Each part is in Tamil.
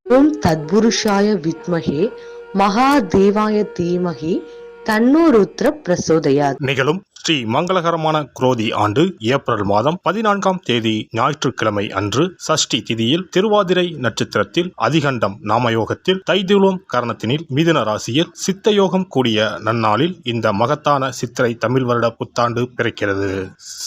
ஓம் தத்புருஷாய வித்மஹே மகாதேவாய தீமஹி தன்னோ ருத்ர பிரசோதயாத். நிகழும் ஸ்ரீ மங்களகரமான குரோதி ஆண்டு ஏப்ரல் மாதம் 14ஆம் தேதி ஞாயிற்றுக்கிழமை அன்று சஷ்டி திதியில் திருவாதிரை நட்சத்திரத்தில் அதிகண்டம் நாமயோகத்தில் தைதுளோம் கரணத்தினில் மிதுன ராசியில் சித்தயோகம் கூடிய நன்னாளில் இந்த மகத்தான சித்திரை தமிழ் வருட புத்தாண்டு பிறக்கிறது.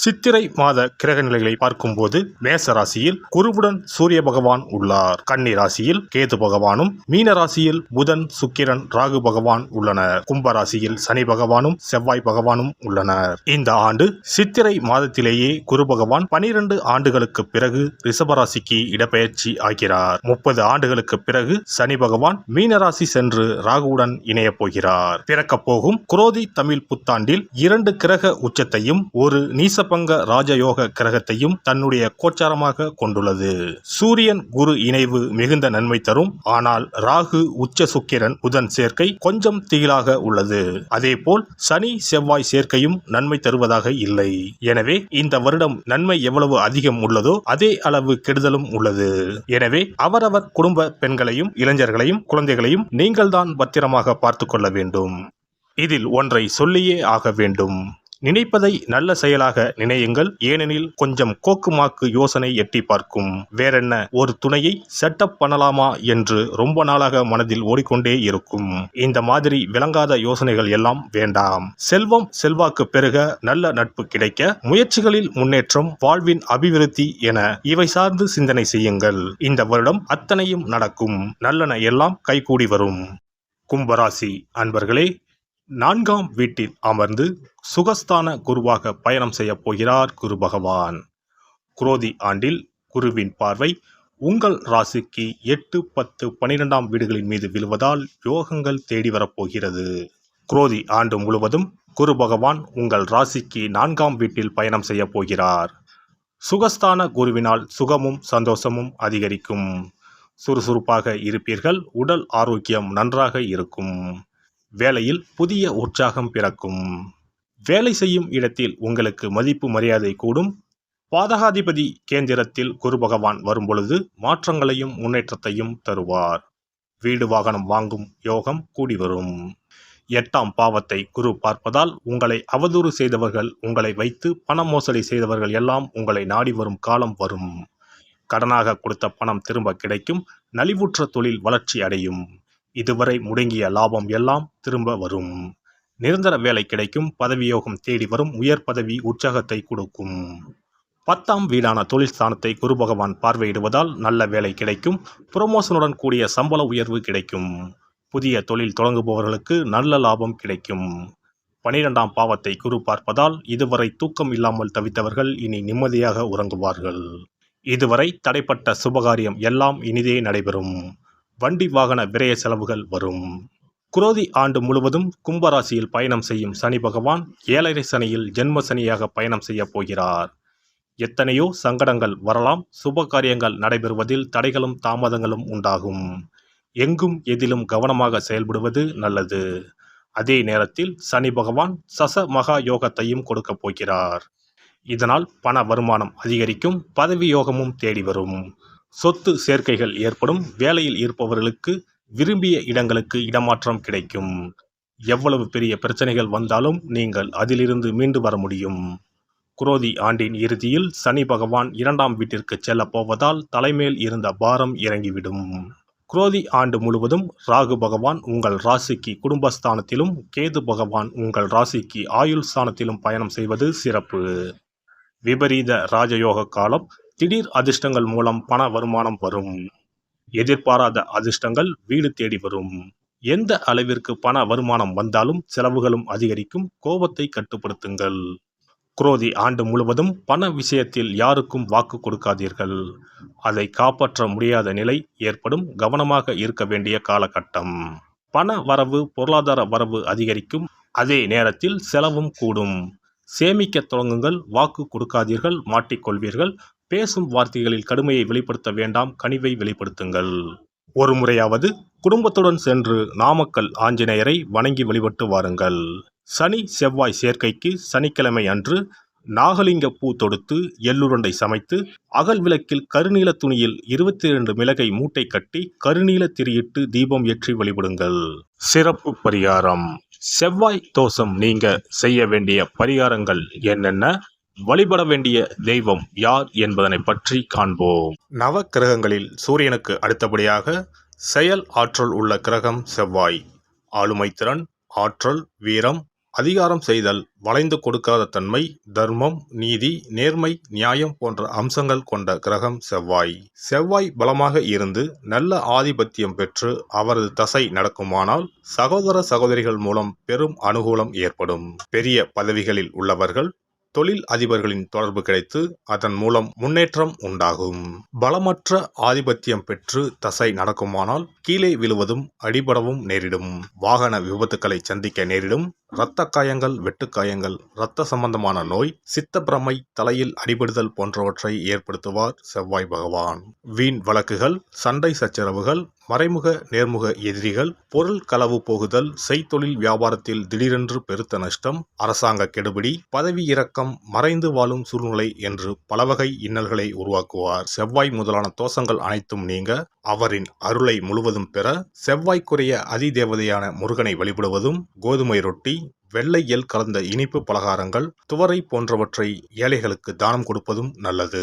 சித்திரை மாத கிரக நிலைகளை பார்க்கும்போது மேச ராசியில் குருவுடன் சூரிய பகவான் உள்ளார். கன்னி ராசியில் கேது பகவானும், மீன ராசியில் புதன், சுக்கிரன், ராகு பகவான் உள்ளனர். கும்ப ராசியில் சனி பகவானும் செவ்வாய் பகவானும் உள்ளனர். இந்த ஆண்டு சித்திரை மாதத்திலேயே குரு பகவான் 12 ஆண்டுகளுக்கு பிறகு ரிஷபராசிக்கு இடப்பெயர்ச்சி ஆகிறார். 30 ஆண்டுகளுக்கு பிறகு சனி பகவான் மீனராசி சென்று ராகுவுடன் இணைய போகிறார். பிறக்க போகும் குரோதி தமிழ் புத்தாண்டில் 2 கிரக உச்சத்தையும் ஒரு நீசபங்க ராஜயோக கிரகத்தையும் தன்னுடைய கோச்சாரமாக கொண்டுள்ளது. சூரியன் குரு இணைவு மிகுந்த நன்மை தரும். ஆனால் ராகு, உச்ச சுக்கிரன், புதன் சேர்க்கை கொஞ்சம் திகிலாக உள்ளது. அதேபோல் சனி செவ்வாய் சேர்க்கையும் நன்மை தருவதாக இல்லை. எனவே இந்த வருடம் நன்மை எவ்வளவு அதிகம் உள்ளதோ அதே அளவு கெடுதலும் உள்ளது. எனவே அவரவர் குடும்ப பெண்களையும், இளைஞர்களையும், குழந்தைகளையும் நீங்கள் தான் பத்திரமாக பார்த்துக் கொள்ள வேண்டும். இதில் ஒன்றை சொல்லியே ஆக வேண்டும். நினைப்பதை நல்ல செயலாக நினையுங்கள். ஏனெனில் கொஞ்சம் கோக்குமாக்கு யோசனை எட்டி பார்க்கும். வேறென்ன, ஒரு துணையை செட்டப் பண்ணலாமா என்று ரொம்ப நாளாக மனதில் ஓடிக்கொண்டே இருக்கும். இந்த மாதிரி விளங்காத யோசனைகள் எல்லாம் வேண்டாம். செல்வம் செல்வாக்கு பெருக, நல்ல நட்பு கிடைக்க, முயற்சிகளில் முன்னேற்றம், வாழ்வின் அபிவிருத்தி என இவை சார்ந்து சிந்தனை செய்யுங்கள். இந்த வருடம் அத்தனையும் நடக்கும். நல்லன எல்லாம் கைகூடி வரும். கும்பராசி அன்பர்களே, 4ஆம் வீட்டில் அமர்ந்து சுகஸ்தான குருவாக பயணம் செய்ய போகிறார் குரு பகவான். குரோதி ஆண்டில் குருவின் பார்வை உங்கள் ராசிக்கு 8, 10, 12ஆம் வீடுகளின் மீது விழுவதால் யோகங்கள் தேடி வரப்போகிறது. குரோதி ஆண்டு முழுவதும் குரு பகவான் உங்கள் ராசிக்கு 4ஆம் வீட்டில் பயணம் செய்ய போகிறார். சுகஸ்தான குருவினால் சுகமும் சந்தோஷமும் அதிகரிக்கும். சுறுசுறுப்பாக இருப்பீர்கள். உடல் ஆரோக்கியம் நன்றாக இருக்கும். வேலையில் புதிய உற்சாகம் பிறக்கும். வேலை செய்யும் இடத்தில் உங்களுக்கு மதிப்பு மரியாதை கூடும். பாதகாதிபதி கேந்திரத்தில் குரு பகவான் வரும்பொழுது மாற்றங்களையும் முன்னேற்றத்தையும் தருவார். வீடு வாகனம் வாங்கும் யோகம் கூடி வரும். 8ஆம் பாவத்தை குரு பார்ப்பதால் உங்களை அவதூறு செய்தவர்கள், உங்களை வைத்து பண மோசடி செய்தவர்கள் எல்லாம் உங்களை நாடி வரும் காலம் வரும். கடனாக கொடுத்த பணம் திரும்ப கிடைக்கும். நலிவுற்ற தொழில் வளர்ச்சி அடையும். இதுவரை முடங்கிய லாபம் எல்லாம் திரும்ப வரும். நிரந்தர வேலை கிடைக்கும். பதவியோகம் தேடி வரும். உயர் பதவி உற்சாகத்தை கொடுக்கும். 10ஆம் வீடான தொழில் ஸ்தானத்தை குரு பகவான் பார்வையிடுவதால் நல்ல வேலை கிடைக்கும். புரமோஷனுடன் கூடிய சம்பள உயர்வு கிடைக்கும். புதிய தொழில் தொடங்குபவர்களுக்கு நல்ல லாபம் கிடைக்கும். 12ஆம் பாவத்தை குரு பார்ப்பதால் இதுவரை தூக்கம் இல்லாமல் தவித்தவர்கள் இனி நிம்மதியாக உறங்குவார்கள். இதுவரை தடைப்பட்ட சுபகாரியம் எல்லாம் இனிதே நடைபெறும். வண்டி வாகன விரய செலவுகள் வரும். குரோதி ஆண்டு முழுவதும் கும்பராசியில் பயணம் செய்யும் சனி பகவான் 7.5 சனியில் ஜென்ம சனியாக பயணம் செய்ய போகிறார். எத்தனையோ சங்கடங்கள் வரலாம். சுப காரியங்கள் நடைபெறுவதில் தடைகளும் தாமதங்களும் உண்டாகும். எங்கும் எதிலும் கவனமாக செயல்படுவது நல்லது. அதே நேரத்தில் சனி பகவான் சச மகா யோகத்தையும் கொடுக்க போகிறார். இதனால் பண வருமானம் அதிகரிக்கும். பதவி யோகமும் தேடி வரும். சொத்து சேர்க்கைகள் ஏற்படும். வேலையில் இருப்பவர்களுக்கு விரும்பிய இடங்களுக்கு இடமாற்றம் கிடைக்கும். எவ்வளவு பெரிய பிரச்சனைகள் வந்தாலும் நீங்கள் அதிலிருந்து மீண்டு வர முடியும். குரோதி ஆண்டின் இறுதியில் சனி பகவான் 2ஆம் வீட்டிற்கு செல்ல போவதால் தலைமேல் இருந்த பாரம் இறங்கிவிடும். குரோதி ஆண்டு முழுவதும் ராகு பகவான் உங்கள் ராசிக்கு குடும்பஸ்தானத்திலும், கேது பகவான் உங்கள் ராசிக்கு ஆயுள் ஸ்தானத்திலும் பயணம் செய்வது சிறப்பு. விபரீத ராஜயோக காலம். திடீர் அதிர்ஷ்டங்கள் மூலம் பண வருமானம் வரும். எதிர்பாராத அதிர்ஷ்டங்கள் வீடு தேடி வரும். எந்த அளவிற்கு பண வருமானம் வந்தாலும் செலவுகளும் அதிகரிக்கும். கோபத்தை கட்டுப்படுத்துங்கள். குரோதி ஆண்டு முழுவதும் பண விஷயத்தில் யாருக்கும் வாக்கு கொடுக்காதீர்கள். அதை காப்பாற்ற முடியாத நிலை ஏற்படும். கவனமாக இருக்க வேண்டிய காலகட்டம். பண வரவு, பொருளாதார வரவு அதிகரிக்கும். அதே நேரத்தில் செலவும் கூடும். சேமிக்க தொடங்குங்கள். வாக்கு கொடுக்காதீர்கள், மாட்டிக்கொள்வீர்கள். பேசும் வார்த்தைகளில் கடுமையை வெளிப்படுத்த வேண்டாம். கனிவை வெளிப்படுத்துங்கள். ஒரு முறையாவது குடும்பத்துடன் சென்று நாமக்கல் ஆஞ்சநேயரை வணங்கி வழிபட்டு வாருங்கள். சனி செவ்வாய் சேர்க்கைக்கு சனிக்கிழமை அன்று நாகலிங்க பூ தொடுத்து எள்ளுருண்டை சமைத்து அகல் விளக்கில் கருநீல துணியில் 22 மிளகை மூட்டை கட்டி கருநீல திரியிட்டு தீபம் ஏற்றி வழிபடுங்கள். சிறப்பு பரிகாரம். செவ்வாய் தோஷம் நீங்க செய்ய வேண்டிய பரிகாரங்கள் என்னென்ன, வழிபட வேண்டிய தெய்வம் யார் என்பதனை பற்றி காண்போம். நவ கிரகங்களில் சூரியனுக்கு அடுத்தபடியாக செயல் ஆற்றல் உள்ள கிரகம் செவ்வாய். ஆளுமை திறன், ஆற்றல், வீரம், அதிகாரம் செய்தல், வளைந்து கொடுக்காத தன்மை, தர்மம், நீதி, நேர்மை, நியாயம் போன்ற அம்சங்கள் கொண்ட கிரகம் செவ்வாய். செவ்வாய் பலமாக இருந்து நல்ல ஆதிபத்தியம் பெற்று அவரது தசை நடக்குமானால் சகோதர சகோதரிகள் மூலம் பெரும் அனுகூலம் ஏற்படும். பெரிய பதவிகளில் உள்ளவர்கள், தொழில் அதிபர்களின் தொடர்பு கிடைத்து அதன் மூலம் முன்னேற்றம் உண்டாகும். பலமற்ற ஆதிபத்தியம் பெற்று தசை நடக்குமானால் கீழே விழுவதும் அடிபடவும் நேரிடும். வாகன விபத்துக்களை சந்திக்க நேரிடும். இரத்த காயங்கள், வெட்டுக்காயங்கள், இரத்த சம்பந்தமான நோய், சித்தப்பிரமை, தலையில் அடிபடுதல் போன்றவற்றை ஏற்படுத்துவார் செவ்வாய் பகவான். வீண் வழக்குகள், சண்டை சச்சரவுகள், மறைமுக நேர்முக எதிரிகள், பொருள் களவு போகுதல், செய்தொழில் வியாபாரத்தில் திடீரென்று பெருத்த நஷ்டம், அரசாங்க கெடுபிடி, பதவி இறக்கம், மறைந்து வாழும் சூழ்நிலை என்று பலவகை இன்னல்களை உருவாக்குவார். செவ்வாய் முதலான தோஷங்கள் அனைத்தும் நீங்க அவரின் அருளை முழுவதும் பெற செவ்வாய்க்குரிய அதிதேவதையான முருகனை வழிபடுவதும், கோதுமை ரொட்டி, வெள்ளை எள் கலந்த இனிப்பு பலகாரங்கள், துவரை போன்றவற்றை ஏழைகளுக்கு தானம் கொடுப்பதும் நல்லது.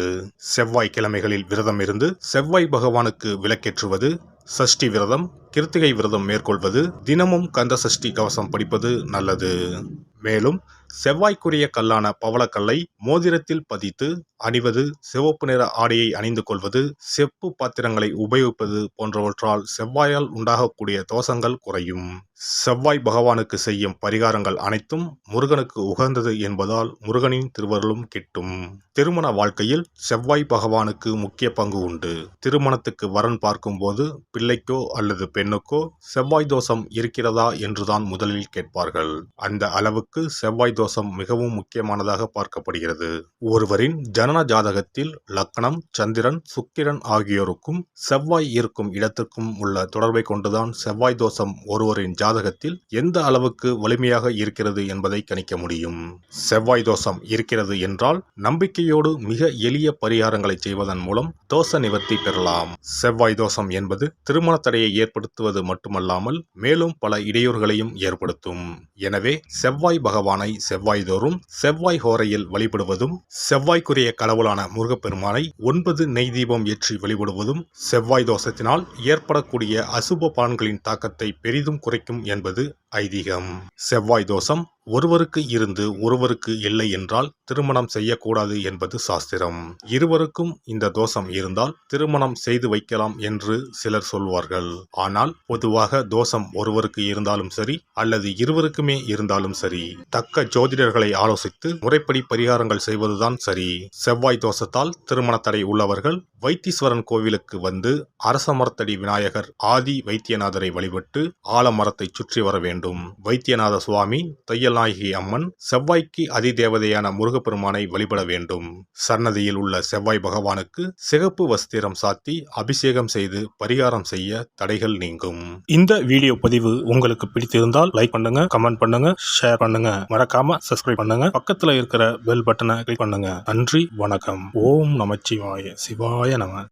செவ்வாய் கிழமைகளில் விரதம் இருந்து செவ்வாய் பகவானுக்கு விளக்கேற்றுவது, சஷ்டி விரதம், கிருத்திகை விரதம் மேற்கொள்வது, தினமும் கந்த சஷ்டி கவசம் படிப்பது நல்லது. மேலும் செவ்வாய்க்குரிய கல்லான பவளக்கல்லை மோதிரத்தில் பதித்து அணிவது, சிவப்பு நிற ஆடையை அணிந்து கொள்வது, செப்பு பாத்திரங்களை உபயோகிப்பது போன்றவற்றால் செவ்வாயால் உண்டாகக்கூடிய தோஷங்கள் குறையும். செவ்வாய் பகவானுக்கு செய்யும் பரிகாரங்கள் அனைத்தும் முருகனுக்கு உகந்தது என்பதால் முருகனின் திருவருளும் கிட்டும். திருமண வாழ்க்கையில் செவ்வாய் பகவானுக்கு முக்கிய பங்கு உண்டு. திருமணத்துக்கு வரன் பார்க்கும்போது பிள்ளைக்கோ அல்லது பெண்ணுக்கோ செவ்வாய் தோஷம் இருக்கிறதா என்றுதான் முதலில் கேட்பார்கள். அந்த அளவுக்கு செவ்வாய் தோஷம் மிகவும் முக்கியமானதாக பார்க்கப்படுகிறது. ஒருவரின் ஜனன ஜாதகத்தில் லக்னம், சந்திரன், சுக்கிரன் ஆகியோருக்கும் செவ்வாய் இருக்கும் இடத்திற்கும் உள்ள தொடர்பை கொண்டுதான் செவ்வாய் தோஷம் ஒருவரின் ஜாதகத்தில் எந்த அளவுக்கு வலிமையாக இருக்கிறது என்பதை கணிக்க முடியும். செவ்வாய் தோஷம் இருக்கிறது என்றால் நம்பிக்கையோடு மிக எளிய பரிகாரங்களை செய்வதன் மூலம் தோஷ நிவர்த்தி பெறலாம். செவ்வாய் தோஷம் என்பது திருமண தடையை ஏற்படுத்துவது மட்டுமல்லாமல் மேலும் பல இடையூறுகளையும் ஏற்படுத்தும். எனவே செவ்வாய் பகவானை செவ்வாய் தோறும் செவ்வாய் ஹோரையில் வழிபடுவதும், செவ்வாய்க்குரிய கடவுளான முருகப்பெருமானை 9 நெய் தீபம் ஏற்றி வழிபடுவதும் செவ்வாய் தோஷத்தினால் ஏற்படக்கூடிய அசுப பலன்களின் தாக்கத்தை பெரிதும் குறைக்கும் என்பது ஐதீகம். செவ்வாய் தோஷம் ஒருவருக்கு இருந்து ஒருவருக்கு இல்லை என்றால் திருமணம் செய்யக்கூடாது என்பது சாஸ்திரம். இருவருக்கும் இந்த தோஷம் இருந்தால் திருமணம் செய்து வைக்கலாம் என்று சிலர் சொல்வார்கள். ஆனால் பொதுவாக தோஷம் ஒருவருக்கு இருந்தாலும் சரி அல்லது இருவருக்குமே இருந்தாலும் சரி, தக்க ஜோதிடர்களை ஆலோசித்து முறைப்படி பரிகாரங்கள் செய்வதுதான் சரி. செவ்வாய் தோஷத்தால் திருமண தடை உள்ளவர்கள் வைத்தீஸ்வரன் கோவிலுக்கு வந்து அரச மரத்தடி விநாயகர் ஆதி வைத்தியநாதரை வழிபட்டு ஆலமரத்தை சுற்றி வர வேண்டும். வைத்தியநாத சுவாமி, தையல்நாயகி அம்மன், செவ்வாய்க்கு அதிதேவதையான முருகப்பெருமானை வழிபட வேண்டும். சன்னதியில் உள்ள செவ்வாய் பகவானுக்கு சிகப்பு வஸ்திரம் சாத்தி அபிஷேகம் செய்து பரிகாரம் செய்ய தடைகள் நீங்கும். இந்த வீடியோ பதிவு உங்களுக்கு பிடித்திருந்தால் லைக் பண்ணுங்க, கமெண்ட் பண்ணுங்க, ஷேர் பண்ணுங்க, மறக்காம சப்ஸ்கிரைப் பண்ணுங்க, பக்கத்துல இருக்கிற பெல் பட்டனை கிளிக் பண்ணுங்க. நன்றி, வணக்கம். ஓம் நமச்சிவாய. சிவாய நம.